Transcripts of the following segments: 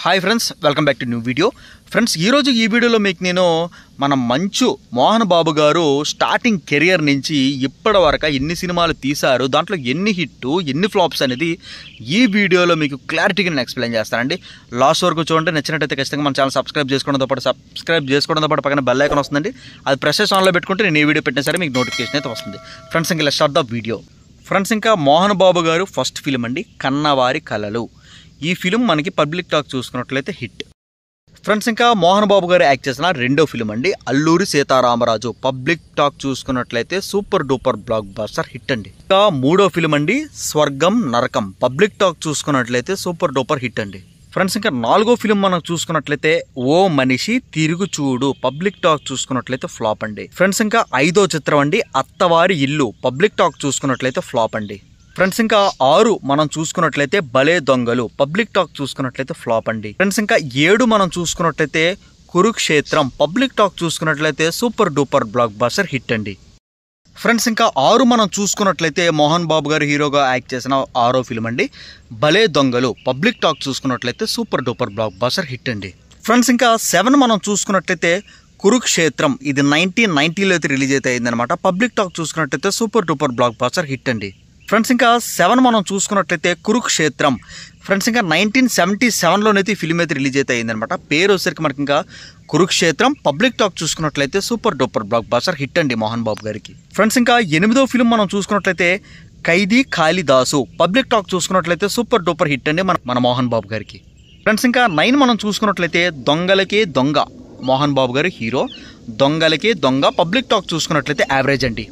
Hi friends, welcome back to new video. Friends, ఈరోజు ఈ వీడియోలో మీకు నేను మన మంచు మోహన్ బాబు గారు స్టార్టింగ్ కెరియర్ నుంచి ఇప్పటి వరకు ఎన్ని సినిమాలు తీశారు, దాంట్లో ఎన్ని హిట్ ఎన్ని ఫ్లాప్స్ అనేది ఈ వీడియోలో మీకు క్లారిటీగా నేను ఎక్స్ప్లెయిన్ చేస్తానండి. లాస్ట్ వరకు చూడండి. నచ్చినట్టయితే ఖచ్చితంగా మన ఛానల్ సబ్స్క్రైబ్ చేసుకోవడంతో పాటు పక్కన బెల్ ఐకాన్ వస్తుందండి. అది ప్రెస్ చేసి ఆన్లో పెట్టుకుంటే నేను ఏ వీడియో పెట్టినా సరే మీకు నోటిఫికేషన్ అయితే వస్తుంది. ఫ్రెండ్స్, ఇంకా let's start the video. Friends, ఇంకా మోహన్ బాబు గారు ఫస్ట్ ఫిలిం అండి కన్నవారి కలలు. ఈ ఫిలిం మనకి పబ్లిక్ టాక్ చూసుకున్నట్లయితే హిట్. ఫ్రెండ్స్, ఇంకా మోహన్ బాబు గారు యాక్ట్ చేసిన రెండో ఫిలిం అండి అల్లూరి సీతారామరాజు. పబ్లిక్ టాక్ చూసుకున్నట్లయితే super duper block buster hit అండి. ఇంకా మూడో ఫిలిం అండి స్వర్గం నరకం. పబ్లిక్ టాక్ చూసుకున్నట్లయితే సూపర్ డూపర్ హిట్ అండి. ఫ్రెండ్స్, ఇంకా నాలుగో ఫిలిం మనం చూసుకున్నట్లయితే ఓ మనిషి తిరుగు చూడు. పబ్లిక్ టాక్ చూసుకున్నట్లయితే ఫ్లాప్ అండి. ఫ్రెండ్స్, ఇంకా ఐదో చిత్రం అండి అత్తవారి ఇల్లు. పబ్లిక్ టాక్ చూసుకున్నట్లయితే ఫ్లాప్ అండి. ఫ్రెండ్స్, ఇంకా 6 మనం చూసుకున్నట్లయితే భలే దొంగలు. పబ్లిక్ టాక్ చూసుకున్నట్లయితే ఫ్లాప్ అండి. ఫ్రెండ్స్, ఇంకా 7 మనం చూసుకున్నట్లయితే కురుక్షేత్రం. పబ్లిక్ టాక్ చూసుకున్నట్లయితే super duper block buster hit అండి. ఫ్రెండ్స్, ఇంకా 6 మనం చూసుకున్నట్లయితే మోహన్ బాబు గారు హీరోగా యాక్ట్ చేసిన 6వ ఫిలిం అండి భలే దొంగలు. పబ్లిక్ టాక్ చూసుకున్నట్లయితే super duper block buster hit అండి. ఫ్రెండ్స్, ఇంకా 7 మనం చూసుకున్నట్లయితే కురుక్షేత్రం. ఇది 1990లో అయితే రిలీజ్ అయితే అయిందనమాట. పబ్లిక్ టాక్ చూసుకున్నట్లయితే super duper block buster hit అండి. ఫ్రెండ్స్, ఇంకా 7 మనం చూసుకున్నట్లయితే కురుక్షేత్రం. ఫ్రెండ్స్, ఇంకా 1977లోనైతే ఈ ఫిలిం అయితే రిలీజ్ అయితే అయిందనమాట. పేరు వచ్చేసరికి మనకి ఇంకా కురుక్షేత్రం. పబ్లిక్ టాక్ చూసుకున్నట్లయితే super duper block buster hit అండి మోహన్ బాబు గారికి. ఫ్రెండ్స్, ఇంకా 8వ ఫిలిం మనం చూసుకున్నట్లయితే ఖైదీ కాళిదాసు. పబ్లిక్ టాక్ చూసుకున్నట్లయితే సూపర్ డూపర్ హిట్ అండి మన మోహన్ బాబు గారికి. ఫ్రెండ్స్, ఇంకా 9 మనం చూసుకున్నట్లయితే దొంగలకే దొంగ. మోహన్ బాబు గారి హీరో. దొంగలకే దొంగ. పబ్లిక్ టాక్ చూసుకున్నట్లయితే యావరేజ్ అండి.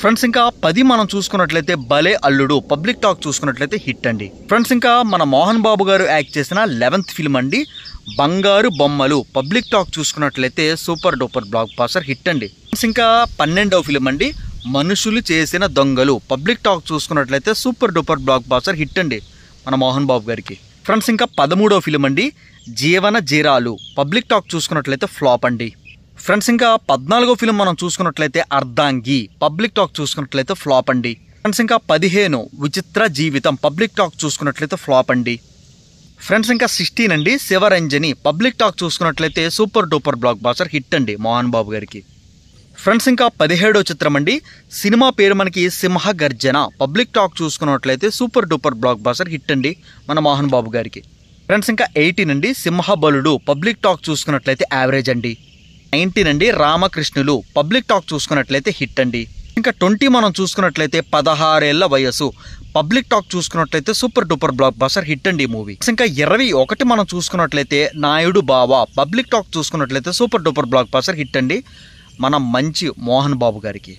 ఫ్రెండ్స్, ఇంకా 10 మనం చూసుకున్నట్లయితే భలే అల్లుడు. పబ్లిక్ టాక్ చూసుకున్నట్లయితే హిట్ అండి. ఫ్రెండ్స్, ఇంకా మన మోహన్ బాబు గారు యాక్ట్ చేసిన 11th ఫిలిం అండి బంగారు బొమ్మలు. పబ్లిక్ టాక్ చూసుకున్నట్లయితే super duper block buster hit అండి. ఫ్రెండ్స్, ఇంకా 12వ ఫిలిం అండి మనుషులు చేసిన దొంగలు. పబ్లిక్ టాక్ చూసుకున్నట్లయితే super duper block buster hit అండి మన మోహన్ బాబు గారికి. ఫ్రెండ్స్, ఇంకా 13వ ఫిలిం అండి జీవన జీరాలు. పబ్లిక్ టాక్ చూసుకున్నట్లయితే ఫ్లాప్ అండి. ఫ్రెండ్స్, ఇంకా 14వ ఫిలిం మనం చూసుకున్నట్లయితే అర్ధాంగి. పబ్లిక్ టాక్ చూసుకున్నట్లయితే ఫ్లాప్ అండి. ఫ్రెండ్స్, ఇంకా 15 విచిత్ర జీవితం. పబ్లిక్ టాక్ చూసుకున్నట్లయితే ఫ్లాప్ అండి. ఫ్రెండ్స్, ఇంకా 16 అండి శివరంజని. పబ్లిక్ టాక్ చూసుకున్నట్లయితే super duper block buster hit అండి మోహన్ బాబు గారికి. ఫ్రెండ్స్, ఇంకా 17వ చిత్రం అండి సినిమా పేరు మనకి సింహ గర్జన. పబ్లిక్ టాక్ చూసుకున్నట్లయితే super duper block buster hit అండి మన మోహన్ బాబు గారికి. ఫ్రెండ్స్, ఇంకా 18 అండి సింహబలుడు. పబ్లిక్ టాక్ చూసుకున్నట్లయితే యావరేజ్ అండి. 19 అండి రామకృష్ణులు. పబ్లిక్ టాక్ చూసుకున్నట్లయితే హిట్ అండి. ఇంకా 20 మనం చూసుకున్నట్లయితే 16 ఏళ్ల వయసు. పబ్లిక్ టాక్ చూసుకున్నట్లయితే super duper block buster hit అండి మూవీ. ఇంకా 21 మనం చూసుకున్నట్లయితే నాయుడు బావా. పబ్లిక్ టాక్ చూసుకున్నట్లయితే super duper block buster hit అండి మన మంచి మోహన్ బాబు గారికి.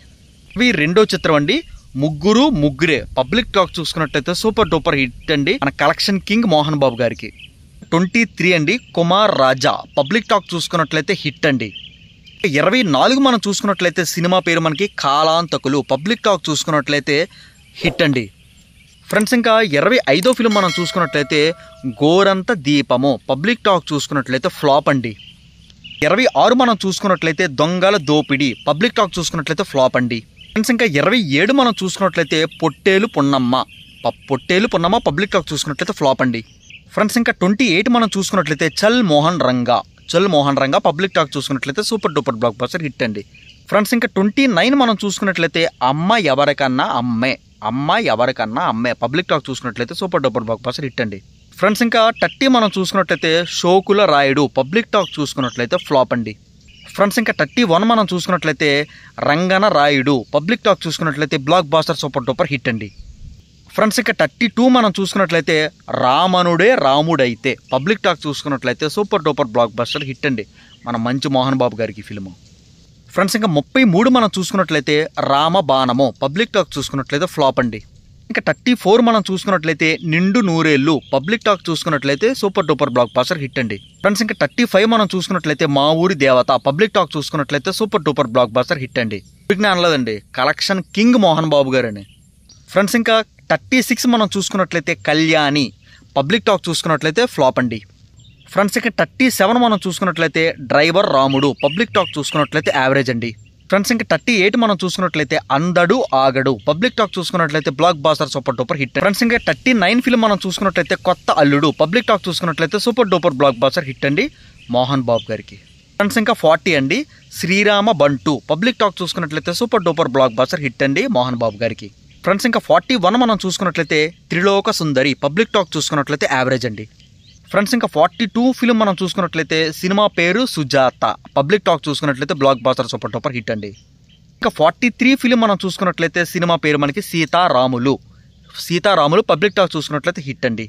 ఇవి రెండో చిత్రం అండి ముగ్గురు ముగ్గురే. పబ్లిక్ టాక్ చూసుకున్నట్లయితే సూపర్ డూపర్ హిట్ అండి మన కలెక్షన్ కింగ్ మోహన్ బాబు గారికి. 23 అండి కుమార్ రాజా. పబ్లిక్ టాక్ చూసుకున్నట్లయితే హిట్ అండి. 24 మనం చూసుకున్నట్లయితే సినిమా పేరు మనకి కాలాంతకులు. పబ్లిక్ టాక్ చూసుకున్నట్లయితే హిట్ అండి. ఫ్రెండ్స్, ఇంకా 25వ ఫిలిం మనం చూసుకున్నట్లయితే గోరంత దీపము. పబ్లిక్ టాక్ చూసుకున్నట్లయితే ఫ్లాప్ అండి. 26 మనం చూసుకున్నట్లయితే దొంగల దోపిడి. పబ్లిక్ టాక్ చూసుకున్నట్లయితే ఫ్లాప్ అండి. ఫ్రెండ్స్, ఇంకా 27 మనం చూసుకున్నట్లయితే పొట్టేలు పున్నమ్మ. పబ్లిక్ టాక్ చూసుకున్నట్లయితే ఫ్లాప్ అండి. ఫ్రెండ్స్, ఇంకా 28 మనం చూసుకున్నట్లయితే చల్ మోహన్ రంగా. పబ్లిక్ టాక్ చూసుకున్నట్లయితే super duper block buster hit అండి. ఫ్రెండ్స్, ఇంకా 29 మనం చూసుకున్నట్లయితే అమ్మ ఎవరికన్నా అమ్మే. పబ్లిక్ టాక్ చూసుకున్నట్లయితే super duper block buster hit అండి. ఫ్రెండ్స్, ఇంకా 30 మనం చూసుకున్నట్లయితే షోకుల రాయుడు. పబ్లిక్ టాక్ చూసుకున్నట్లయితే ఫ్లాప్ అండి. ఫ్రెండ్స్, ఇంకా 31 మనం చూసుకున్నట్లయితే రంగన రాయుడు. పబ్లిక్ టాక్ చూసుకున్నట్లయితే block buster super duper hit అండి. ఫ్రెండ్స్, ఇంకా 32 మనం చూసుకున్నట్లయితే రామనుడే రాముడైతే. పబ్లిక్ టాక్ చూసుకున్నట్లయితే super duper block buster hit అండి మన మంచి మోహన్ బాబు గారికి ఫిల్మ్. ఫ్రెండ్స్, ఇంకా 33 మనం చూసుకున్నట్లయితే రామబాణము. పబ్లిక్ టాక్ చూసుకున్నట్లయితే ఫ్లాప్ అండి. ఇంకా 34 మనం చూసుకున్నట్లయితే నిండు నూరేళ్ళు. పబ్లిక్ టాక్ చూసుకున్నట్లయితే super duper block buster hit అండి. ఫ్రెండ్స్, ఇంకా 35 మనం చూసుకున్నట్లయితే మా ఊరి దేవత. పబ్లిక్ టాక్ చూసుకున్నట్లయితే super duper block buster hit అండి. అనలేదండి కలెక్షన్ కింగ్ మోహన్ బాబు గారు అని. ఫ్రెండ్స్, ఇంకా 36 మనం చూసుకున్నట్లయితే కళ్యాణి. పబ్లిక్ టాక్ చూసుకున్నట్లయితే ఫ్లాప్ అండి. ఫ్రెండ్స్, ఇంకా 37 మనం చూసుకున్నట్లయితే డ్రైవర్ రాముడు. పబ్లిక్ టాక్ చూసుకున్నట్లయితే యావరేజ్ అండి. ఫ్రెండ్స్ ఇంకా 38 మనం చూసుకున్నట్లయితే అందడు ఆగడు పబ్లిక్ టాక్ చూసుకున్నట్లయితే blockbuster super duper hit. Friends ఇంకా 39 ఫిల్మ్ మనం చూసుకున్నట్లయితే కొత్త అల్లుడు పబ్లిక్ టాక్ చూసుకున్నట్లయితే super duper blockbuster hit అండి మోహన్ బాబు గారికి. ఫ్రెండ్స్ ఇంకా 40 అండి శ్రీరామ బంటు పబ్లిక్ టాక్ చూసుకున్నట్లయితే super duper blockbuster hit అండి మోహన్ బాబు గారికి. ఫ్రెండ్స్ ఇంకా 41 మనం చూసుకున్నట్లయితే త్రిలోక సుందరి పబ్లిక్ టాక్ చూసుకున్నట్లయితే యావరేజ్ అండి. ఫ్రెండ్స్ ఇంకా 42 ఫిల్మ్ మనం చూసుకున్నట్లయితే సినిమా పేరు సుజాత పబ్లిక్ టాక్ చూసుకున్నట్లయితే blockbuster super duper hit అండి. ఇంకా 43 ఫిల్మ్ మనం చూసుకున్నట్లయితే సినిమా పేరు మనకి సీతారాములు పబ్లిక్ టాక్ చూసుకున్నట్లయితే హిట్ అండి.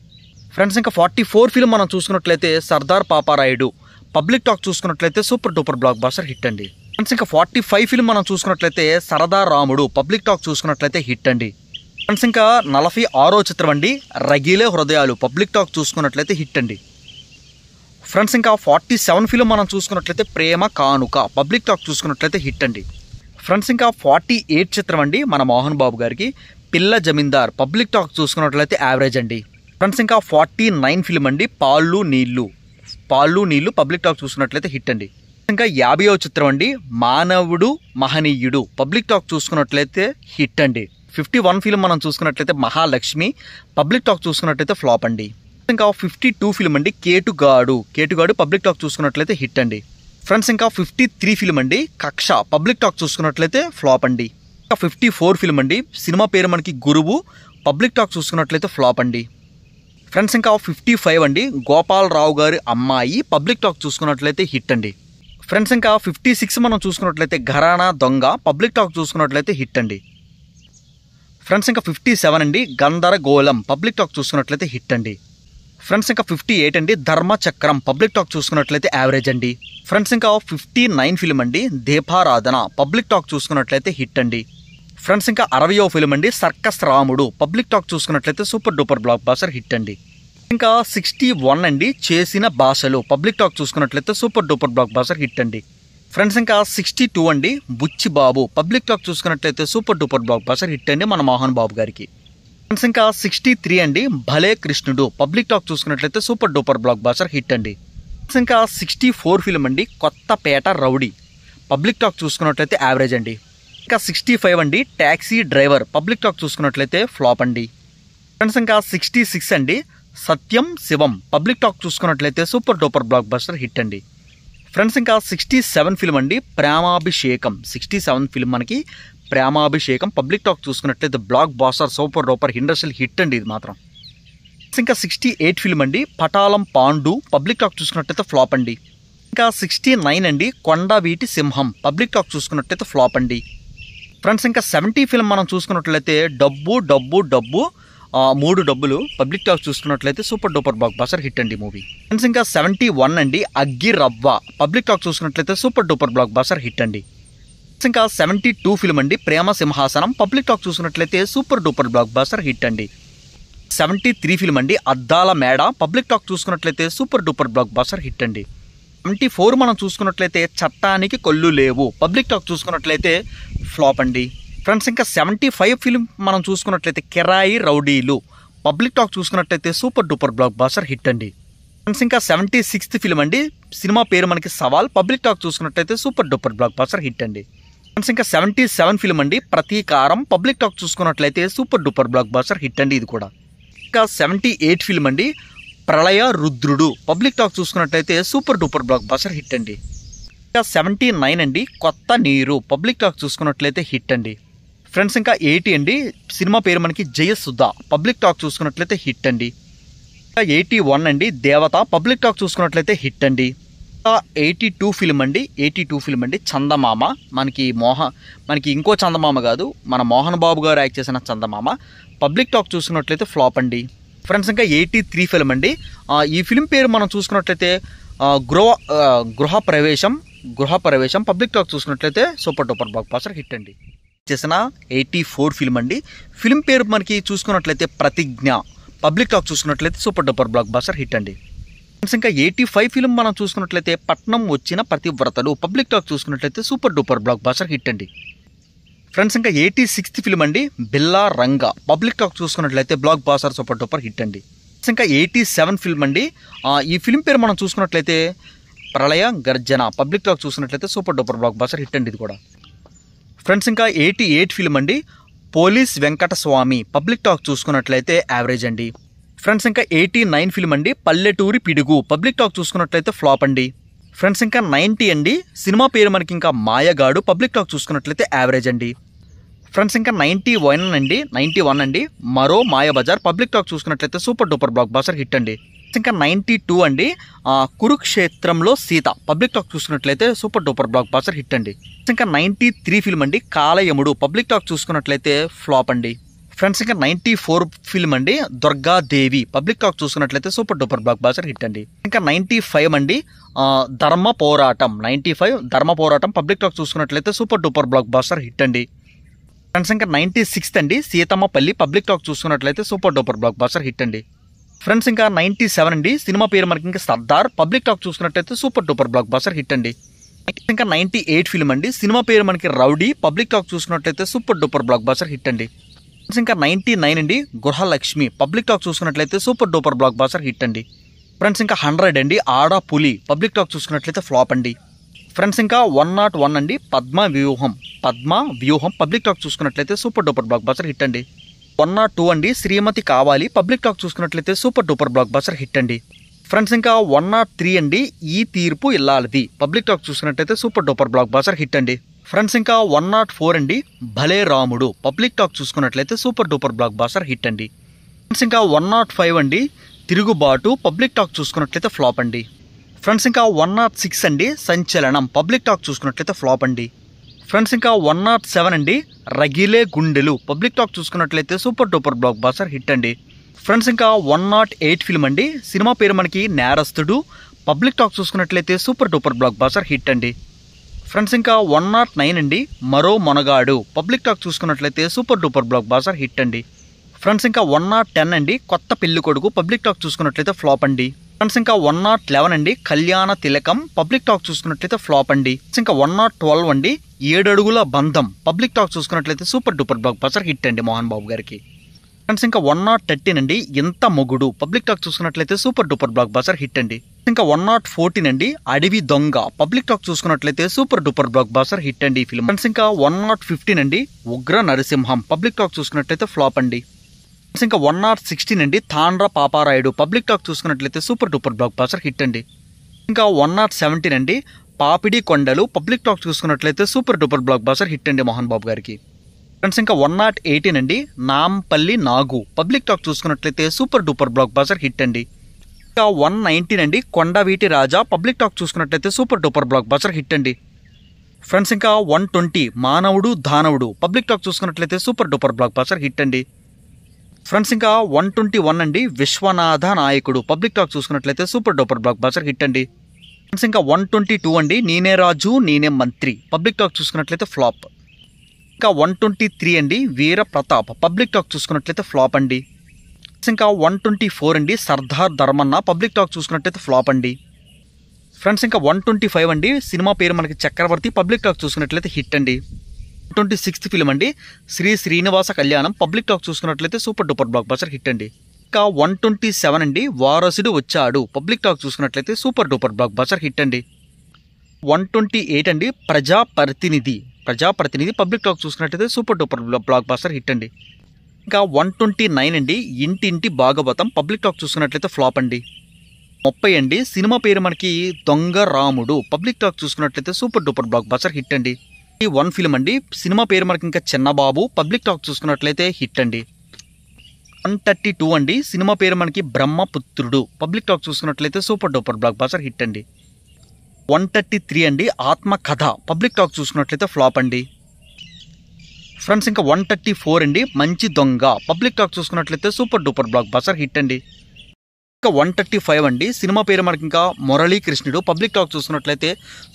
ఫ్రెండ్స్ ఇంకా 44 ఫిల్మ్ మనం చూసుకున్నట్లయితే సర్దార్ పాపారాయుడు పబ్లిక్ టాక్ చూసుకున్నట్లయితే super duper blockbuster hit అండి. ఫ్రెండ్స్ ఇంకా 45 ఫిల్మ్ మనం చూసుకున్నట్లయితే సరదా రాముడు పబ్లిక్ టాక్ చూసుకున్నట్లయితే హిట్ అండి. ఫ్రెండ్స్ ఇంకా 46వ చిత్రం అండి రగిలే హృదయాలు పబ్లిక్ టాక్ చూసుకున్నట్లయితే హిట్ అండి. ఫ్రెండ్స్ ఇంకా 47 ఫిల్మ్ మనం చూసుకున్నట్లయితే ప్రేమ కానుక పబ్లిక్ టాక్ చూసుకున్నట్లయితే హిట్ అండి. ఫ్రెండ్స్ ఇంకా 48 చిత్రం అండి మన మోహన్ బాబు గారికి పిల్ల జమీందార్ పబ్లిక్ టాక్ చూసుకున్నట్లయితే యావరేజ్ అండి. ఫ్రెండ్స్ ఇంకా 49 ఫిల్మ్ అండి పాలు నీళ్లు పబ్లిక్ టాక్ చూసుకున్నట్లయితే హిట్ అండి. ఇంకా 50వ చిత్రం అండి మానవుడు మహనీయుడు పబ్లిక్ టాక్ చూసుకున్నట్లయితే హిట్ అండి. 51 ఫిల్మ్ మనం చూసుకున్నట్లయితే మహాలక్ష్మి పబ్లిక్ టాక్ చూసుకున్నట్లయితే ఫ్లాప్ అండి. ఇంకా 52 ఫిల్మ్ అండి కేటుగాడు పబ్లిక్ టాక్ చూసుకున్నట్లయితే హిట్ అండి. ఫ్రెండ్స్ ఇంకా 53 ఫిల్మ్ అండి కక్ష పబ్లిక్ టాక్ చూసుకున్నట్లయితే ఫ్లాప్ అండి. ఇంకా 54 ఫిల్మ్ అండి సినిమా పేరు మనకి గురువు పబ్లిక్ టాక్ చూసుకున్నట్లయితే ఫ్లాప్ అండి. ఫ్రెండ్స్ ఇంకా 55 అండి గోపాలరావు గారి అమ్మాయి పబ్లిక్ టాక్ చూసుకున్నట్లయితే హిట్ అండి. ఫ్రెండ్స్ ఇంకా 56 మనం చూసుకున్నట్లయితే ఘరానా దొంగ పబ్లిక్ టాక్ చూసుకున్నట్లయితే హిట్ అండి. ఫ్రెండ్స్ ఇంకా 57 అండి గందరగోళం పబ్లిక్ టాక్ చూసుకున్నట్లయితే హిట్ అండి. ఫ్రెండ్స్ ఇంకా 58 అండి ధర్మచక్రం పబ్లిక్ టాక్ చూసుకున్నట్లయితే యావరేజ్ అండి. ఫ్రెండ్స్ ఇంకా 59 ఫిల్మ్ అండి దీపారాధన పబ్లిక్ టాక్ చూసుకున్నట్లయితే హిట్ అండి. ఫ్రెండ్స్ ఇంకా 60వ ఫిల్మ్ అండి సర్కస్ రాముడు పబ్లిక్ టాక్ చూసుకున్నట్లయితే super duper blockbuster hit అండి. ఇంకా 61 అండి చేసిన భాషలు పబ్లిక్ టాక్ చూసుకున్నట్లయితే super duper blockbuster hit అండి. ఫ్రెండ్స్ ఇంకా 62 అండి బుచ్చిబాబు పబ్లిక్ టాక్ చూసుకున్నట్లయితే super duper blockbuster hit అండి మన మోహన్ బాబు గారికి. ఫ్రెండ్స్ ఇంకా 63 అండి భలే కృష్ణుడు పబ్లిక్ టాక్ చూసుకున్నట్లయితే super duper blockbuster hit అండి. ఫ్రెండ్స్ ఇంకా 64 ఫిల్మ్ అండి కొత్తపేట రౌడీ పబ్లిక్ టాక్ చూసుకున్నట్లయితే యావరేజ్ అండి. ఇంకా 65 అండి ట్యాక్సీ డ్రైవర్ పబ్లిక్ టాక్ చూసుకున్నట్లయితే ఫ్లాప్ అండి. ఫ్రెండ్స్ ఇంకా 66 అండి సత్యం శివం పబ్లిక్ టాక్ చూసుకున్నట్లయితే super duper blockbuster hit అండి. ఫ్రెండ్స్ ఇంకా 67 ఫిల్మ్ అండి ప్రేమాభిషేకం 67 ఫిల్మ్ మనకి ప్రేమాభిషేకం పబ్లిక్ టాక్ చూసుకున్నట్లయితే blockbuster super duper industrial hit అండి ఇది మాత్రం. ఇంకా 68 ఫిల్మ్ అండి పటాలం పాండు పబ్లిక్ టాక్ చూసుకున్నట్లయితే ఫ్లాప్ అండి. ఇంకా 69 అండి కొండవీటి సింహం పబ్లిక్ టాక్ చూసుకున్నట్లయితే ఫ్లాప్ అండి. ఫ్రెండ్స్ ఇంకా 70 ఫిల్మ్ మనం చూసుకున్నట్లయితే డబ్బు డబ్బు డబ్బు 3 డబ్బులు పబ్లిక్ టాక్ చూసుకున్నట్లయితే super duper blockbuster hit అండి మూవీ. ఫ్రెండ్స్ ఇంకా 71 అండి అగ్గి రవ్వ పబ్లిక్ టాక్ చూసుకున్నట్లయితే super duper blockbuster hit అండి. ఇంకా 72 ఫిల్మ్ అండి ప్రేమ సింహాసనం పబ్లిక్ టాక్ చూసుకున్నట్లయితే super duper blockbuster hit అండి. 73 ఫిల్మ్ అండి అద్దాల మేడ పబ్లిక్ టాక్ చూసుకున్నట్లయితే super duper blockbuster hit అండి. 74 మనం చూసుకున్నట్లయితే చట్టానికి కొల్లు లేవు పబ్లిక్ టాక్ చూసుకున్నట్లయితే ఫ్లాప్ అండి. ఫ్రెండ్స్ ఇంకా 75 ఫిల్మ్ మనం చూసుకున్నట్లయితే కిరాయి రౌడీలు పబ్లిక్ టాక్ చూసుకున్నట్లయితే super duper blockbuster hit అండి. ఫ్రెండ్స్ ఇంకా 76th ఫిల్మ్ అండి సినిమా పేరు మనకి సవాల్ పబ్లిక్ టాక్ చూసుకున్నట్లయితే super duper blockbuster hit అండి. ఫ్రెండ్స్ ఇంకా 77 ఫిల్మ్ అండి ప్రతీకారం పబ్లిక్ టాక్ చూసుకున్నట్లయితే super duper blockbuster hit అండి ఇది కూడా. ఇంకా 78 ఫిల్మ్ అండి ప్రళయ రుద్రుడు పబ్లిక్ టాక్ చూసుకున్నట్లయితే super duper blockbuster hit అండి. ఇంకా 79 అండి కొత్త నీరు పబ్లిక్ టాక్ చూసుకున్నట్లయితే హిట్ అండి. ఫ్రెండ్స్ ఇంకా 80 అండి సినిమా పేరు మనకి జయసుధ పబ్లిక్ టాక్ చూసుకున్నట్లయితే హిట్ అండి. ఇంకా 81 అండి దేవత పబ్లిక్ టాక్ చూసుకున్నట్లయితే హిట్ అండి. 82 ఫిల్మ్ అండి చందమామ మనకి ఇంకో చందమామ కాదు మన మోహన్ బాబు గారు యాక్ట్ చేసిన చందమామ పబ్లిక్ టాక్ చూసుకున్నట్లయితే ఫ్లాప్ అండి. ఫ్రెండ్స్ ఇంకా 83 ఫిల్మ్ అండి ఈ ఫిల్మ్ పేరు మనం చూసుకున్నట్లయితే గృహప్రవేశం పబ్లిక్ టాక్ చూసుకున్నట్లయితే super duper blockbuster hit అండి. చేసిన 84 ఫిల్మ్ అండి ఫిల్మ్ పేరు మనకి చూసుకున్నట్లయితే ప్రతిజ్ఞ పబ్లిక్ టాక్ చూసుకున్నట్లయితే super duper blockbuster hit అండి. ఫ్రెండ్స్ ఇంకా 85 ఫిల్మ్ మనం చూసుకున్నట్లయితే పట్నం వచ్చిన ప్రతివ్రతలు పబ్లిక్ టాక్ చూసుకున్నట్లయితే super duper blockbuster hit అండి. ఫ్రెండ్స్ ఇంకా 86th ఫిల్మ్ అండి బిల్లా రంగా పబ్లిక్ టాక్ చూసుకున్నట్లయితే blockbuster super duper hit అండి. ఇంకా 87 ఫిల్మ్ అండి ఈ ఫిల్మ్ పేరు మనం చూసుకున్నట్లయితే ప్రళయ గర్జన పబ్లిక్ టాక్ చూసుకున్నట్లయితే super duper blockbuster hit అండి ఇది కూడా. ఫ్రెండ్స్ ఇంకా 88 ఫిల్మ్ అండి పోలీస్ వెంకటస్వామి, పబ్లిక్ టాక్ చూసుకున్నట్లయితే యావరేజ్ అండి. ఫ్రెండ్స్ ఇంకా 89 ఫిల్మ్ అండి పల్లెటూరి పిడుగు, పబ్లిక్ టాక్ చూసుకున్నట్లయితే ఫ్లాప్ అండి. ఫ్రెండ్స్ ఇంకా 90 అండి సినిమా పేరు మనకి ఇంకా మాయగాడు, పబ్లిక్ టాక్ చూసుకున్నట్లయితే యావరేజ్ అండి. ఫ్రెండ్స్ ఇంకా 91 అండి మరో మాయాబజార్, పబ్లిక్ టాక్ చూసుకున్నట్లయితే super duper blockbuster hit అండి. ఇంకా 92 అండి కురుక్షేత్రంలో సీత, పబ్లిక్ టాక్ చూసుకున్నట్లయితే super duper blockbuster hit అండి. ఇంకా 93 ఫిల్మ్ అండి కాలయముడు, పబ్లిక్ టాక్ చూసుకున్నట్లయితే ఫ్లాప్ అండి. ఫ్రెండ్స్ ఇంకా 94 ఫిల్మ్ అండి దుర్గాదేవి, పబ్లిక్ టాక్ చూసుకున్నట్లయితే super duper blockbuster hit అండి. ఇంకా 95 అండి ధర్మ పోరాటం, పబ్లిక్ టాక్ చూసుకున్నట్లయితే super duper blockbuster hit అండి. ఫ్రెండ్స్ ఇంకా 96 అండి సీతమ్మపల్లి, పబ్లిక్ టాక్ చూసుకున్నట్లయితే super duper blockbuster hit అండి. ఫ్రెండ్స్ ఇంకా 97 అండి సినిమా పేరు మనకి ఇంకా సర్దార్, పబ్లిక్ టాక్ చూసుకున్నట్లయితే super duper blockbuster hit అండి. ఇంకా 98 ఫిల్మ్ అండి సినిమా పేరు మనకి రౌడీ, పబ్లిక్ టాక్ చూసుకున్నట్లయితే super duper blockbuster hit అండి. ఇంకా 99 అండి గృహలక్ష్మి, పబ్లిక్ టాక్ చూసుకున్నట్లయితే super duper blockbuster hit అండి. ఫ్రెండ్స్ ఇంకా 100 అండి ఆడా పులి, పబ్లిక్ టాక్ చూసుకున్నట్లయితే ఫ్లాప్ అండి. ఫ్రెండ్స్ ఇంకా 101 అండి పద్మ వ్యూహం, పబ్లిక్ టాక్ చూసుకున్నట్లయితే super duper blockbuster hit అండి. 102 అండి శ్రీమతి కావాలి, పబ్లిక్ టాక్ చూసుకున్నట్లయితే super duper blockbuster hit అండి. ఫ్రెండ్స్ ఇంకా 103 అండి ఈ తీర్పు ఇల్లాలది, పబ్లిక్ టాక్ చూసుకున్నట్లయితే super duper blockbuster hit అండి. ఫ్రెండ్స్ ఇంకా 104 అండి భలే రాముడు, పబ్లిక్ టాక్ చూసుకున్నట్లయితే super duper blockbuster hit అండి. ఫ్రెండ్స్ ఇంకా 105 అండి తిరుగుబాటు, పబ్లిక్ టాక్ చూసుకున్నట్లయితే ఫ్లాప్ అండి. ఫ్రెండ్స్ ఇంకా 106 అండి సంచలనం, పబ్లిక్ టాక్ చూసుకున్నట్లయితే ఫ్లాప్ అండి. ఫ్రెండ్స్ ఇంకా 107 అండి రగిలే గుండెలు, పబ్లిక్ టాక్ చూసుకున్నట్లయితే super duper blockbuster hit అండి. ఫ్రెండ్స్ ఇంకా 108 ఫిల్మ్ అండి సినిమా పేరు మనకి నేరస్తుడు, పబ్లిక్ టాక్ చూసుకున్నట్లయితే super duper blockbuster hit అండి. ఫ్రెండ్స్ ఇంకా 109 అండి మరో మొనగాడు, పబ్లిక్ టాక్ చూసుకున్నట్లయితే super duper blockbuster hit అండి. ఫ్రెండ్స్ ఇంకా 110 అండి కొత్త పెళ్లి కొడుకు, పబ్లిక్ టాక్ చూసుకున్నట్లయితే ఫ్లాప్ అండి. ఫ్రెండ్స్ ఇంకా 111 అండి కళ్యాణ తిలకం, పబ్లిక్ టాక్ చూసుకున్నట్లయితే ఫ్లాప్ అండి. ఇంకా 112 అండి 7 అడుగుల బంధం, పబ్లిక్ టాక్ చూసుకున్నట్లయితే super duper blockbuster hit అండి మోహన్ బాబు గారికి. ఫ్రెండ్స్ ఇంకా 113 అండి ఇంత మొగుడు, పబ్లిక్ టాక్ చూసుకున్నట్లయితే super duper blockbuster hit అండి. ఇంకా 114 అండి అడవి దొంగ, పబ్లిక్ టాక్ చూసుకున్నట్లయితే super duper blockbuster hit అండి ఈ ఫిల్మ్. ఫ్రెండ్స్ ఇంకా 115 అండి ఉగ్ర నరసింహం, పబ్లిక్ టాక్ చూసుకున్నట్లయితే ఫ్లాప్ అండి. ఫ్రెండ్స్ ఇంకా 116 అండి తాండ్ర పాపారాయుడు, పబ్లిక్ టాక్ చూసుకున్నట్లయితే super duper blockbuster hit అండి. ఇంకా 117 అండి పాపిడి కొండలు, పబ్లిక్ టాక్ చూసుకున్నట్లయితే super duper blockbuster hit అండి మోహన్ బాబు గారికి. ఫ్రెండ్స్ ఇంకా 118 అండి నాంపల్లి నాగు, పబ్లిక్ టాక్ చూసుకున్నట్లయితే super duper blockbuster hit అండి. ఇంకా 119 అండి కొండవీటి రాజా, పబ్లిక్ టాక్ చూసుకున్నట్లయితే super duper blockbuster hit అండి. ఫ్రెండ్స్ ఇంకా 120 మానవుడు దానవుడు, పబ్లిక్ టాక్ చూసుకున్నట్లయితే super duper blockbuster hit అండి. ఫ్రెండ్స్ ఇంకా 121 అండి విశ్వనాథ నాయకుడు, పబ్లిక్ టాక్ చూసుకున్నట్లయితే super duper blockbuster hit అండి. ఫ్రెండ్స్ ఇంకా 122 అండి నేనే రాజు నేనే మంత్రి, పబ్లిక్ టాక్ చూసుకున్నట్లయితే ఫ్లాప్. ఇంకా 123 అండి వీర ప్రతాప్, పబ్లిక్ టాక్ చూసుకున్నట్లయితే ఫ్లాప్ అండి. ఇంకా 124 అండి సర్దార్ ధర్మన్న, పబ్లిక్ టాక్ చూసుకున్నట్లయితే ఫ్లాప్ అండి. ఫ్రెండ్స్ ఇంకా 125 అండి సినిమా పేరు మనకి చక్రవర్తి, పబ్లిక్ టాక్ చూసుకున్నట్లయితే హిట్ అండి. 126th ఫిల్మ్ అండి శ్రీనివాస కళ్యాణం, పబ్లిక్ టాక్ చూసుకున్నట్లయితే super duper blockbuster hit అండి. ఇంకా 127 అండి వారసుడు వచ్చాడు, పబ్లిక్ టాక్ చూసుకున్నట్లయితే super duper blockbuster hit అండి. 128 అండి ప్రజాప్రతినిధి, పబ్లిక్ టాక్ చూసుకున్నట్లయితే super duper blockbuster hit అండి. ఇంకా 129 అండి ఇంటింటి భాగవతం, పబ్లిక్ టాక్ చూసుకున్నట్లయితే ఫ్లాప్ అండి. 30 అండి సినిమా పేరు మనకి దొంగ రాముడు, పబ్లిక్ టాక్ చూసుకున్నట్లయితే super duper blockbuster hit అండి. 1 ఫిల్మ్ అండి సినిమా పేరు మనకి ఇంకా చిన్నబాబు, పబ్లిక్ టాక్ చూసుకున్నట్లయితే హిట్ అండి. 132 అండి సినిమా పేరు మనకి బ్రహ్మపుత్రుడు, పబ్లిక్ టాక్ చూసుకున్నట్లయితే super duper blockbuster hit అండి. 133 అండి ఆత్మ కథ, పబ్లిక్ టాక్ చూసుకున్నట్లయితే ఫ్లాప్ అండి. ఫ్రెండ్స్ ఇంకా 134 అండి మంచి దొంగ, పబ్లిక్ టాక్ చూసుకున్నట్లయితే super duper blockbuster hit అండి. ఇంకా 135 అండి సినిమా పేరు మనకి ఇంకా మురళీకృష్ణుడు, పబ్లిక్ టాక్ చూసుకున్నట్లయితే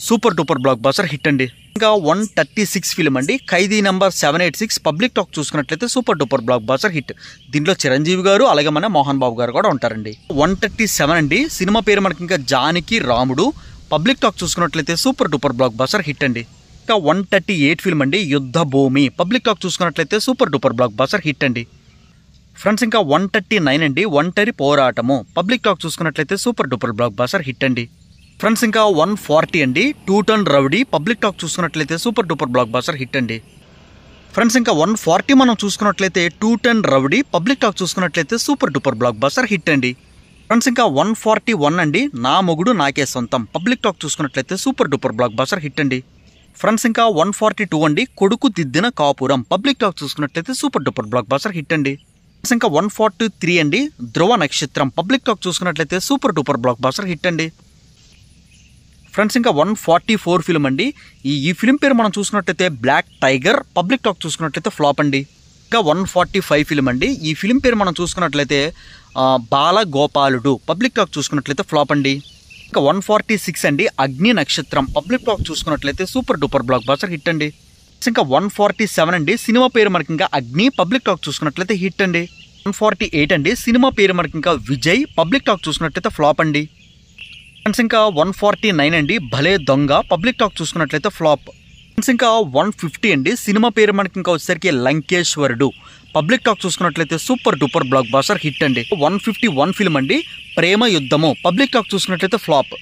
super duper blockbuster hit అండి. ఇంకా 136 ఫిల్మ్ అండి ఖైదీ నంబర్ 786, పబ్లిక్ టాక్ చూసుకున్నట్లయితే super duper blockbuster hit. దీంట్లో చిరంజీవి గారు అలాగే మన మోహన్ బాబు గారు కూడా ఉంటారండి. 137 అండి సినిమా పేరు మనకి ఇంకా జానకి రాముడు, పబ్లిక్ టాక్ చూసుకున్నట్లయితే super duper blockbuster hit అండి. ఇంకా 138 ఫిల్మ్ అండి యుద్ధ భూమి, పబ్లిక్ టాక్ చూసుకున్నట్లయితే super duper blockbuster hit అండి. ఫ్రెండ్స్ ఇంకా 139 అండి ఒంటరి పోరాటము, పబ్లిక్ టాక్ చూసుకున్నట్లయితే super duper blockbuster hit అండి. ఫ్రెండ్స్ ఇంకా 140 అండి two town rowdy, public talk చూసుకున్నట్లయితే super duper blockbuster hit అండి. ఫ్రెండ్స్ ఇంకా 140 మనం చూసుకున్నట్లయితే 210 రౌడీ పబ్లిక్ టాక్ చూసుకున్నట్లయితే super duper block buster hit అండి. ఫ్రెండ్స్ ఇంకా 141 అండి నా మొగుడు నాకే సొంతం పబ్లిక్ టాక్ చూసుకున్నట్లయితే super duper block buster hit అండి. ఫ్రెండ్స్ ఇంకా 142 అండి కొడుకు దిద్దిన కాపురం పబ్లిక్ టాక్ చూసుకున్నట్లయితే super duper block buster hit అండి. ఫ్రెండ్స్ ఇంకా 143 అండి ధ్రువ నక్షత్రం పబ్లిక్ టాక్ చూసుకున్నట్లయితే super duper block buster hit అండి. ఫ్రెండ్స్ ఇంకా 144 ఫిల్మ్ అండి ఈ ఫిల్మ్ పేరు మనం చూసుకున్నట్లయితే బ్లాక్ టైగర్ పబ్లిక్ టాక్ చూసుకున్నట్లయితే ఫ్లాప్ అండి. ఇంకా 145 ఫిల్మ్ అండి ఈ ఫిల్మ్ పేరు మనం చూసుకున్నట్లయితే బాలగోపాలుడు పబ్లిక్ టాక్ చూసుకున్నట్లయితే ఫ్లాప్ అండి. ఇంకా 146 అండి అగ్ని నక్షత్రం పబ్లిక్ టాక్ చూసుకున్నట్లయితే super duper block buster hit అండి. ఇంకా 147 అండి సినిమా పేరు మనకి ఇంకా అగ్ని పబ్లిక్ టాక్ చూసుకున్నట్లయితే హిట్ అండి. 148 అండి సినిమా పేరు మనకి ఇంకా విజయ్ పబ్లిక్ టాక్ చూసుకున్నట్లయితే ఫ్లాప్ అండి. ఫ్రెండ్స్ ఇంకా 149 అండి భలే దొంగ పబ్లిక్ టాక్ చూసుకున్నట్లయితే ఫ్లాప్. ఫ్రెండ్స్ ఇంకా 150 అండి సినిమా పేరు మనకి ఇంకా వచ్చేసరికి లంకేశ్వరుడు పబ్లిక్ టాక్ చూసుకున్నట్లయితే super duper block buster hit అండి. 151 ఫిల్మ్ అండి ప్రేమ యుద్ధము పబ్లిక్ టాక్ చూసుకున్నట్లయితే ఫ్లాప్.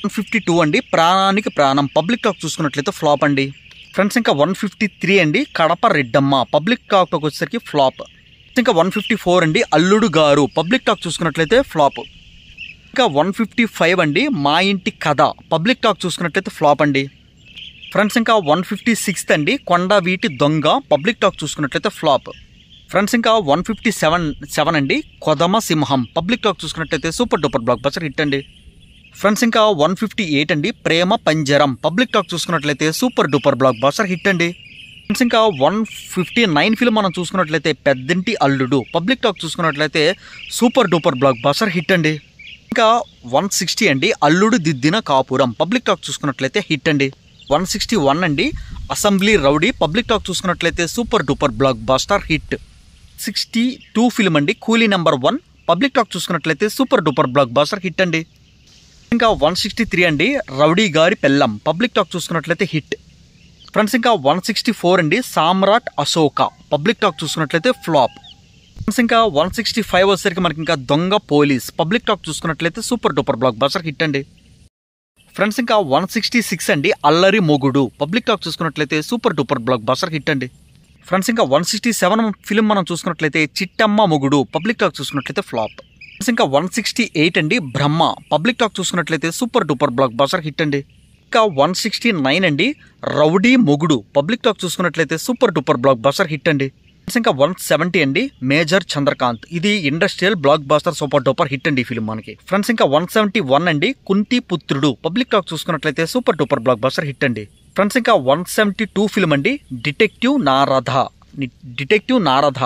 152 అండి ప్రాణానికి ప్రాణం పబ్లిక్ టాక్ చూసుకున్నట్లయితే ఫ్లాప్ అండి. ఫ్రెండ్స్ ఇంకా 153 అండి కడప రెడ్డమ్మ పబ్లిక్ టాక్ వచ్చేసరికి ఫ్లాప్. ఇంకా 154 అండి అల్లుడు గారు పబ్లిక్ టాక్ చూసుకున్నట్లయితే ఫ్లాప్. ఇంకా 155 అండి మా ఇంటి కథ పబ్లిక్ టాక్ చూసుకున్నట్లయితే ఫ్లాప్ అండి. ఫ్రెండ్స్ ఇంకా 156 అండి కొండ వీటి దొంగ పబ్లిక్ టాక్ చూసుకున్నట్లయితే ఫ్లాప్. ఫ్రెండ్స్ ఇంకా 157 అండి కొదమ సింహం పబ్లిక్ టాక్ చూసుకున్నట్లయితే super duper block buster hit అండి. ఫ్రెండ్స్ ఇంకా 158 అండి ప్రేమ పంజరం పబ్లిక్ టాక్ చూసుకున్నట్లయితే super duper block buster hit అండి. ఫ్రెండ్స్ ఇంకా 159 ఫిల్మ్ మనం చూసుకున్నట్లయితే పెద్దింటి అల్లుడు పబ్లిక్ టాక్ చూసుకున్నట్లయితే super duper block buster hit అండి. ఇంకా 160 అండి అల్లుడు దిద్దిన కాపురం పబ్లిక్ టాక్ చూసుకున్నట్లయితే హిట్ అండి. 161 అండి అసెంబ్లీ రౌడీ పబ్లిక్ టాక్ చూసుకున్నట్లయితే super duper block buster hit. 62 film అండి కూలీ నెంబర్ 1 పబ్లిక్ టాక్ చూసుకున్నట్లయితే super duper block buster hit అండి. ఇంకా 163 అండి రౌడీ గారి పెళ్ళం పబ్లిక్ టాక్ చూసుకున్నట్లయితే హిట్. ఫ్రెండ్స్ ఇంకా 164 అండి సామ్రాట్ అశోక పబ్లిక్ టాక్ చూసుకున్నట్లయితే ఫ్లాప్. ఫ్రెండ్స్ ఇంకా 165 వచ్చేసరికి మనకి ఇంకా దొంగ పోలీస్ పబ్లిక్ టాక్ చూసుకున్నట్లయితే super duper block buster hit అండి. ఫ్రెండ్స్ ఇంకా 166 అండి అల్లరి మొగుడు పబ్లిక్ టాక్ చూసుకున్నట్లయితే super duper block buster hit అండి. ఫ్రెండ్స్ ఇంకా 167 ఫిల్మ్ మనం చూసుకున్నట్లయితే చిట్టమ్మ మొగుడు పబ్లిక్ టాక్ చూసుకున్నట్లయితే ఫ్లాప్. ఫ్రెండ్స్ ఇంకా 168 అండి బ్రహ్మ పబ్లిక్ టాక్ చూసుకున్నట్లయితే super duper block buster hit అండి. ఇంకా 169 అండి రౌడీ మొగుడు పబ్లిక్ టాక్ చూసుకున్నట్లయితే super duper block buster hit అండి. ఇంకా 170 అండి మేజర్ చంద్రకాంత్ ఇది industrial block buster super duper hit అండి ఈ ఫిల్మ్ మనకి. ఫ్రెండ్స్ ఇంకా 171 అండి కుంతి పుత్రుడు పబ్లిక్ టాక్ చూసుకున్నట్లయితే super duper block buster hit అండి. ఫ్రెండ్స్ ఇంకా 172 ఫిల్మ్ అండి డిటెక్టివ్ నారద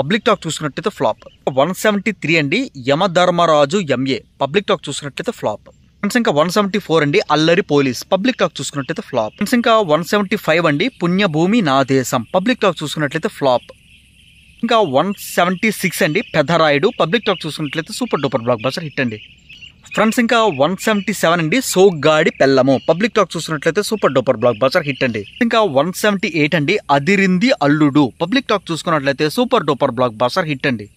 పబ్లిక్ టాక్ చూసుకున్నట్లయితే ఫ్లాప్. 173 అండి యమధర్మరాజు ఎంఏ పబ్లిక్ టాక్ చూసుకున్నట్లయితే ఫ్లాప్. ఫ్రెండ్స్ ఇంకా 174 అండి అల్లరి పోలీస్ పబ్లిక్ టాక్ చూసుకున్నట్లయితే ఫ్లాప్. ఫ్రెండ్స్ ఇంకా 175 అండి పుణ్యభూమి నా దేశం పబ్లిక్ టాక్ చూసుకున్నట్లయితే ఫ్లాప్. ఇంకా 176 అండి పెదరాయుడు పబ్లిక్ టాక్ చూసుకున్నట్లయితే super duper block buster hit అండి. ఫ్రెండ్స్ ఇంకా 177 అండి సోగ్గాడి పెళ్ళము పబ్లిక్ టాక్ చూసుకున్నట్లయితే super duper block buster hit అండి. ఇంకా 178 అండి అదిరింది అల్లుడు పబ్లిక్ టాక్ చూసుకున్నట్లయితే super duper block buster hit అండి.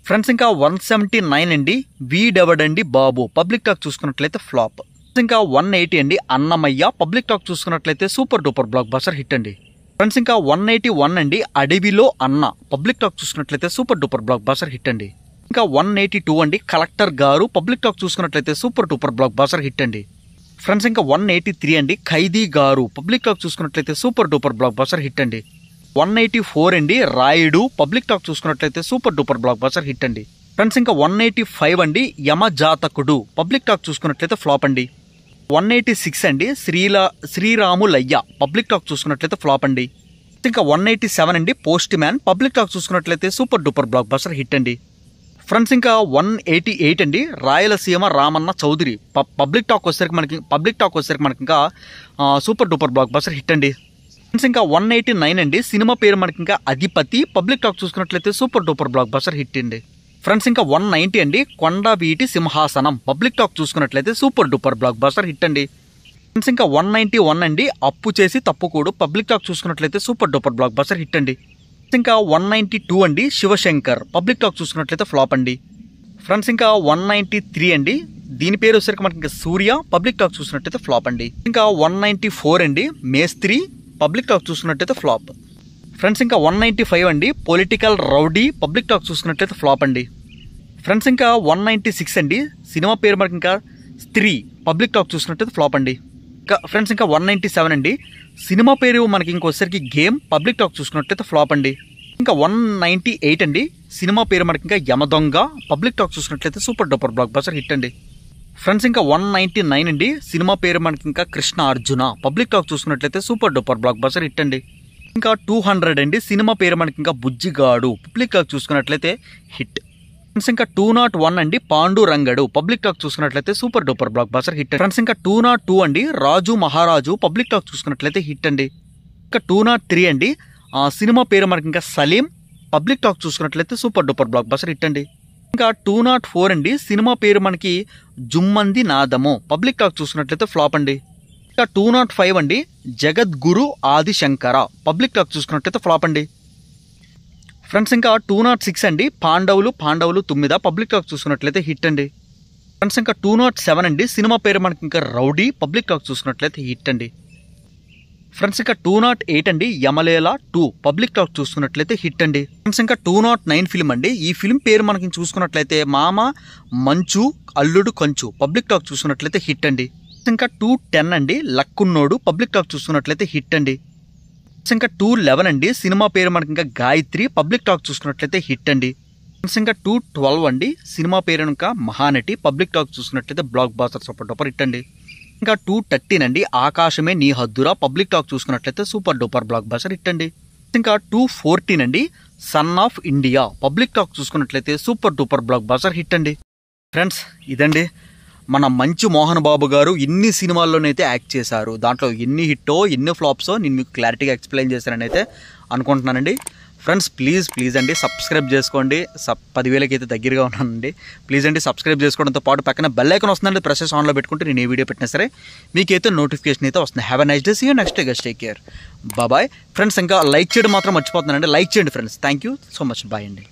ఫ్రెండ్స్ ఇంకా 179 అండి వీడెవడండి బాబు పబ్లిక్ టాక్ చూసుకున్నట్లయితే ఫ్లాప్. ఇంకా 180 అండి అన్నమయ్య పబ్లిక్ టాక్ చూసుకున్నట్లయితే super duper block buster hit అండి. ఫ్రెండ్స్ ఇంకా 181 అండి అడవిలో అన్న పబ్లిక్ టాక్ చూసుకున్నట్లయితే super duper block buster hit అండి. ఇంకా 182 అండి కలెక్టర్ గారు పబ్లిక్ టాక్ చూసుకున్నట్లయితే super duper block buster hit అండి. ఫ్రెండ్స్ ఇంకా 183 అండి ఖైదీ గారు పబ్లిక్ టాక్ చూసుకున్నట్లయితే super duper block buster hit అండి. 184 అండి రాయుడు పబ్లిక్ టాక్ చూసుకున్నట్లయితే super duper block buster hit అండి. ఫ్రెండ్స్ ఇంకా 185 అండి యమజాతకుడు పబ్లిక్ టాక్ చూసుకున్నట్లయితే ఫ్లాప్ అండి. 186 అండి శ్రీరాములయ్య పబ్లిక్ టాక్ చూసుకున్నట్లయితే ఫ్లాప్ అండి. ఇంకా 187 అండి పోస్ట్ మ్యాన్ పబ్లిక్ టాక్ చూసుకున్నట్లయితే super duper block buster hit అండి. ఫ్రెండ్స్ ఇంకా 188 అండి రాయలసీమ రామన్న చౌదరి పబ్లిక్ టాక్ వచ్చేసరికి మనకి ఇంకా super duper block buster hit అండి. ఫ్రెండ్స్ ఇంకా 189 అండి సినిమా పేరు మనకి ఇంకా అధిపతి పబ్లిక్ టాక్ చూసుకున్నట్లయితే super duper block buster hit అండి. ఫ్రెండ్స్ ఇంకా 190 అండి కొండ వీటి సింహాసనం పబ్లిక్ టాక్ చూసుకున్నట్లయితే super duper block buster hit అండి. ఫ్రెండ్స్ ఇంకా 191 అండి అప్పు చేసి తప్పుకోడు పబ్లిక్ టాక్ చూసుకున్నట్లయితే super duper block buster hit అండి. ఇంకా 192 అండి శివశంకర్ పబ్లిక్ టాక్ చూసుకున్నట్లయితే ఫ్లాప్ అండి. ఫ్రెండ్స్ ఇంకా 193 అండి దీని పేరు వచ్చేసరికి మనకి ఇంకా సూర్య పబ్లిక్ టాక్ చూసినట్టయితే ఫ్లాప్ అండి. ఇంకా 194 అండి మేస్త్రి పబ్లిక్ టాక్ చూసుకున్నట్టయితే ఫ్లాప్. ఫ్రెండ్స్ ఇంకా 195 అండి, పొలిటికల్ రౌడీ. పబ్లిక్ టాక్ చూసుకున్నట్లయితే ఫ్లాప్ అండి. ఫ్రెండ్స్ ఇంకా 196 అండి, సినిమా పేరు మనకి ఇంకా స్త్రీ. పబ్లిక్ టాక్ చూసుకున్నట్లయితే ఫ్లాప్ అండి. ఇంకా ఫ్రెండ్స్ ఇంకా 197 అండి, సినిమా పేరు మనకి ఇంకొసరికి గేమ్. పబ్లిక్ టాక్ చూసుకున్నట్లయితే ఫ్లాప్ అండి. ఇంకా 198 అండి, సినిమా పేరు మనకి ఇంకా యమదొంగ. పబ్లిక్ టాక్ చూసుకున్నట్లయితే super duper block buster hit అండి. ఫ్రెండ్స్ ఇంకా 199 అండి, సినిమా పేరు మనకి ఇంకా కృష్ణ అర్జున. పబ్లిక్ టాక్ చూసుకున్నట్లయితే super duper block buster hit అండి. ఇంకా 200 అండి, సినిమా పేరు మనకి ఇంకా బుజ్జిగాడు. పబ్లిక్ టాక్ చూసుకున్నట్లయితే హిట్. ఫ్రెండ్స్ ఇంకా 201 అండి, పాండురంగడు. పబ్లిక్ టాక్ చూసుకున్నట్లయితే super duper block buster hit. Friends ఇంకా 202 అండి, రాజు మహారాజు. పబ్లిక్ టాక్ చూసుకున్నట్లయితే హిట్ అండి. ఇంకా 203 అండి, సినిమా పేరు మనకి ఇంకా సలీం. పబ్లిక్ టాక్ చూసుకున్నట్లయితే super duper block buster hit అండి. ఇంకా 204 అండి, సినిమా పేరు మనకి జుమ్మంది నాదము. పబ్లిక్ టాక్ చూసుకున్నట్లయితే ఫ్లాప్ అండి. ఇంకా 205 అండి, జగద్గురు ఆదిశంకర. పబ్లిక్ టాక్ చూసుకున్నట్లయితే ఫ్లాప్ అండి. ఫ్రెండ్స్ ఇంకా 206 అండి, పాండవులు 9. పబ్లిక్ టాక్ చూసుకున్నట్లయితే హిట్ అండి. ఫ్రెండ్స్ ఇంకా 207 అండి, సినిమా పేరు మనకి ఇంకా రౌడీ. పబ్లిక్ టాక్ చూసుకున్నట్లయితే హిట్ అండి. ఫ్రెండ్స్ ఇంకా 208 అండి, యమలేల 2. పబ్లిక్ టాక్ చూసుకున్నట్లయితే హిట్ అండి. ఫ్రెండ్స్ ఇంకా 209 ఫిల్మ్ అండి, ఈ ఫిల్మ్ పేరు మనకి చూసుకున్నట్లయితే మామ మంచు అల్లుడు కంచు. పబ్లిక్ టాక్ చూసుకున్నట్లయితే హిట్ అండి. ఇంకా 210 అండి, లక్కున్నోడు. పబ్లిక్ టాక్ చూసుకున్నట్లయితే హిట్ అండి. ఇంకా 211 అండి, సినిమా పేరు మనకి ఇంకా గాయత్రి. పబ్లిక్ టాక్ చూసుకున్నట్లయితే హిట్ అండి. ఇంకా 212 అండి, సినిమా పేరు ఇంకా మహానటి. పబ్లిక్ టాక్ చూసుకున్నట్లయితే blockbuster super duper hit అండి. ఇంకా 213 అండి, ఆకాశమే నీ హద్దురా. పబ్లిక్ టాక్ చూసుకున్నట్లయితే super duper blockbuster hit అండి. ఇంకా 214 అండి, son of India. Public talk చూసుకున్నట్లయితే super duper blockbuster hit అండి. ఫ్రెండ్స్ ఇదండి మన మంచు మోహన్ బాబు గారు ఇన్ని సినిమాల్లోనైతే యాక్ట్ చేశారు. దాంట్లో ఎన్ని హిట్టో ఎన్ని ఫ్లాప్సో నేను మీకు క్లారిటీగా ఎక్స్ప్లెయిన్ చేశానని అయితే అనుకుంటున్నానండి. ఫ్రెండ్స్ ప్లీజ్ అండి సబ్స్క్రైబ్ చేసుకోండి. 10,000కి అయితే దగ్గరగా ఉన్నానండి. ప్లీజ్ అండి సబ్స్క్రైబ్ చేసుకోవడంతో పాటు పక్కన బెల్ ఐకాన్ వస్తుందండి, ప్రెస్ చేసి ఆన్లో పెట్టుకుంటే నేను ఏ వీడియో పెట్టినా సరే మీకైతే నోటిఫికేషన్ అయితే వస్తుంది. Have a nice day, see you next day guys, take care, bye. Friends ఇంకా లైక్ చేయడం మాత్రం మర్చిపోతున్నానండి, లైక్ చేయండి friends. Thank you so much, bye అండి.